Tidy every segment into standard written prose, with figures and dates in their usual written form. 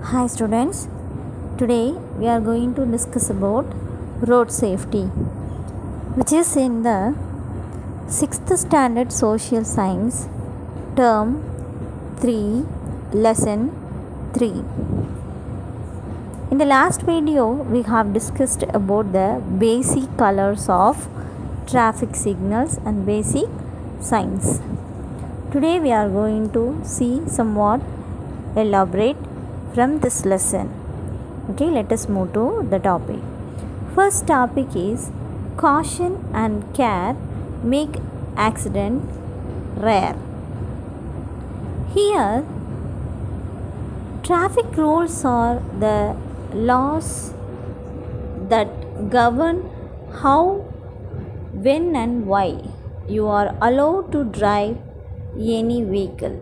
Hi students, today we are going to discuss about road safety, which is in the 6th standard social science term 3 lesson 3. In the last video we have discussed about the basic colors of traffic signals and basic signs. Today we are going to see somewhat elaborate from this lesson. Okay, let us move to the topic. First topic is caution and care make accident rare. Here, traffic rules are the laws that govern how, when, and why you are allowed to drive any vehicle.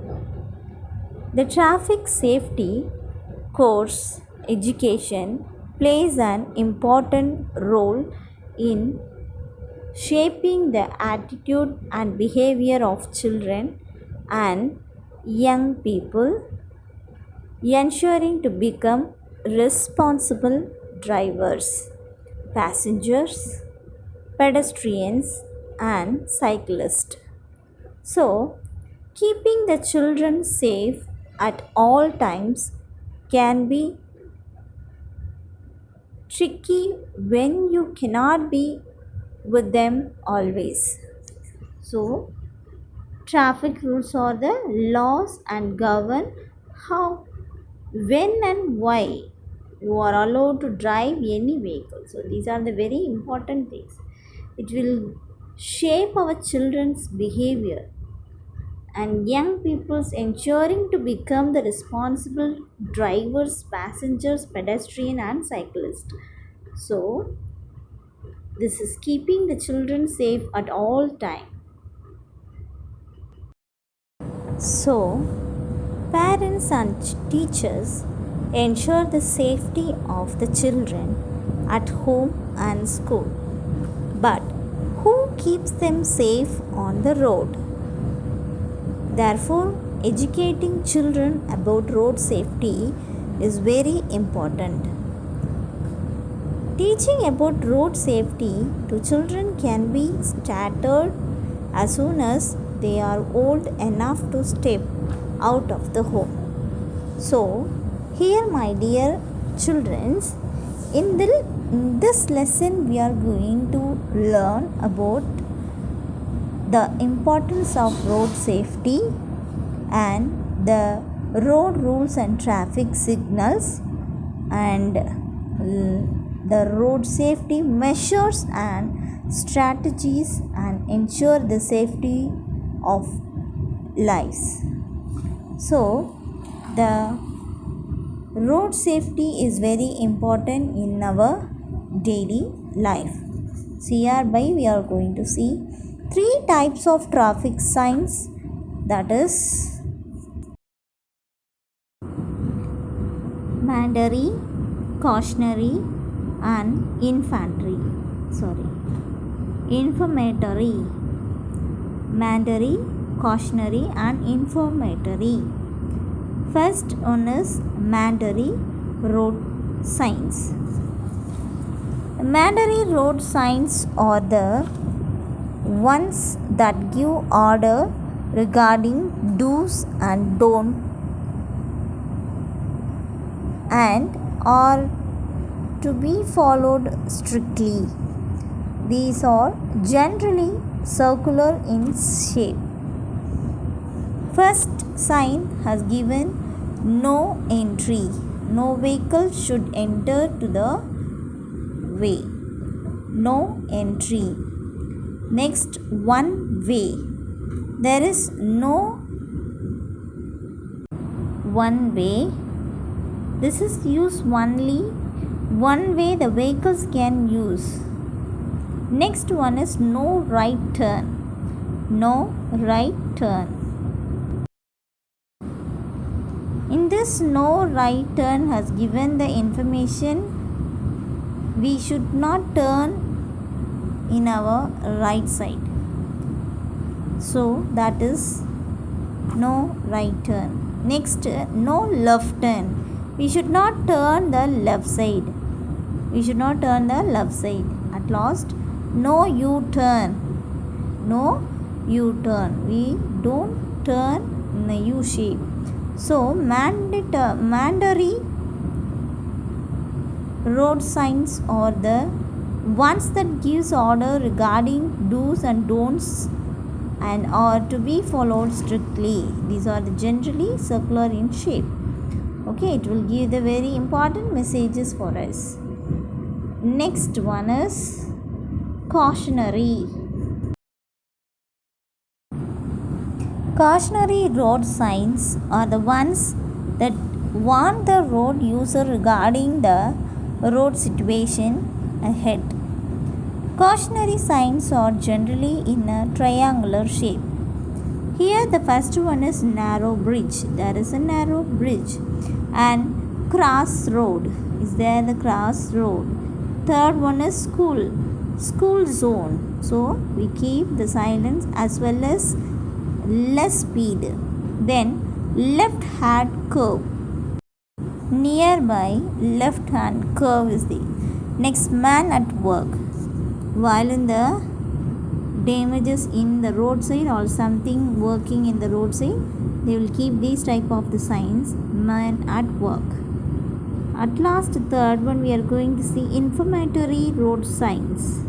The traffic safety course education plays an important role in shaping the attitude and behavior of children and young people, ensuring to become responsible drivers, passengers, pedestrians, and cyclists. So, keeping the children safe at all times can be tricky when you cannot be with them always. So, traffic rules are the laws and govern how, when, and why you are allowed to drive any vehicle. So, these are the very important things. It will shape our children's behavior and young people's ensuring to become the responsible drivers, passengers, pedestrian, and cyclists. So, this is keeping the children safe at all time. So, parents and teachers ensure the safety of the children at home and school. But who keeps them safe on the road? Therefore, educating children about road safety is very important. Teaching about road safety to children can be started as soon as they are old enough to step out of the home. So, here, my dear children, in this lesson, we are going to learn about the importance of road safety and the road rules and traffic signals and the road safety measures and strategies and ensure the safety of lives. So, the road safety is very important in our daily life. So, hereby we are going to see 3 types of traffic signs, that is mandatory, cautionary, and informatory. Mandatory, cautionary, and informatory. First one is mandatory road signs. Mandatory road signs are the ones that give order regarding do's and don'ts and are to be followed strictly. These are generally circular in shape. First sign has given no entry. No vehicle should enter to the way. No entry. Next, one way. There is no one way. This is used only one way the vehicles can use. Next one is no right turn. No right turn. In this no right turn has given the information we should not turn in our right side. So that is no right turn. Next, no left turn. We should not turn the left side. We should not turn the left side. At last, no U-turn. No U-turn. We don't turn in a U shape. So, mandatory road signs are the ones that gives order regarding do's and don'ts and are to be followed strictly. These are the generally circular in shape. Okay, it will give the very important messages for us. Next one is cautionary. Cautionary road signs are the ones that warn the road user regarding the road situation ahead. Cautionary signs are generally in a triangular shape. Here the first one is narrow bridge. There is a narrow bridge. And crossroad. Is there the crossroad? Third one is school zone. So we keep the silence as well as less speed. Then left hand curve. Nearby left hand curve is the next man at work. While in the damages in the roadside or something working in the roadside, they will keep these type of the signs, man at work. At last, third one we are going to see informatory road signs.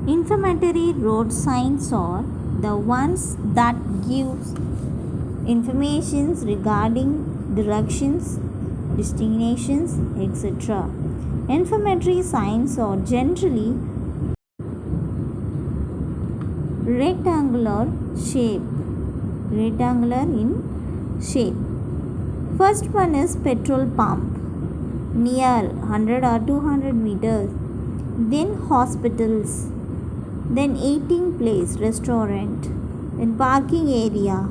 Informatory road signs are the ones that gives informations regarding directions, destinations, etc. Informatory signs are generally rectangular in shape. First one is petrol pump near 100 or 200 meters. Then hospitals. Then eating place, restaurant. Then parking area.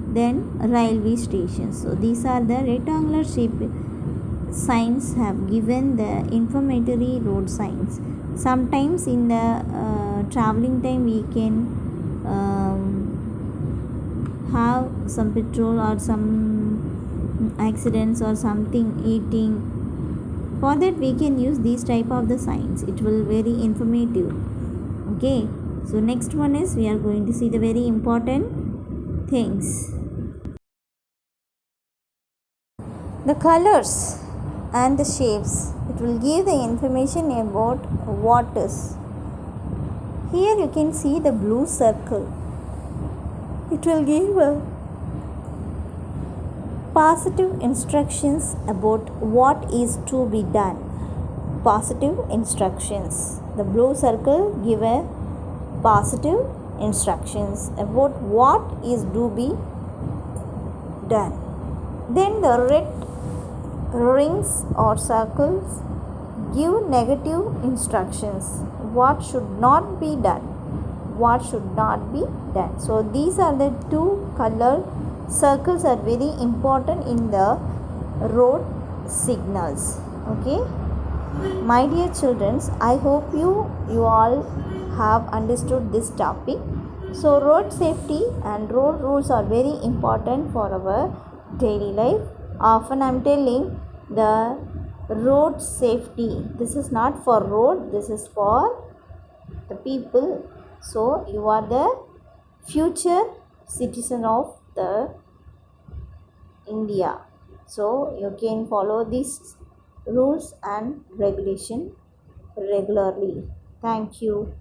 Then railway stations. So these are the rectangular shape signs have given the informatory road signs. Sometimes in the traveling time we can have some petrol or some accidents or something eating. For that we can use these type of the signs. It will very informative. Okay, so next one is we are going to see the very important things. The colors and the shapes, it will give the information about what is. Here you can see the blue circle. It will give positive instructions about what is to be done. Positive instructions. The blue circle give a positive instructions about what is to be done. Then the red rings or circles give negative instructions. What should not be done? What should not be done? So these are the two color circles are very important in the road signals. Okay, my dear children, I hope you all have understood this topic. So road safety and road rules are very important for our daily life. Often I am telling the road safety. This is not for road, this is for the people. So you are the future citizen of the India. So you can follow these rules and regulation regularly. Thank you.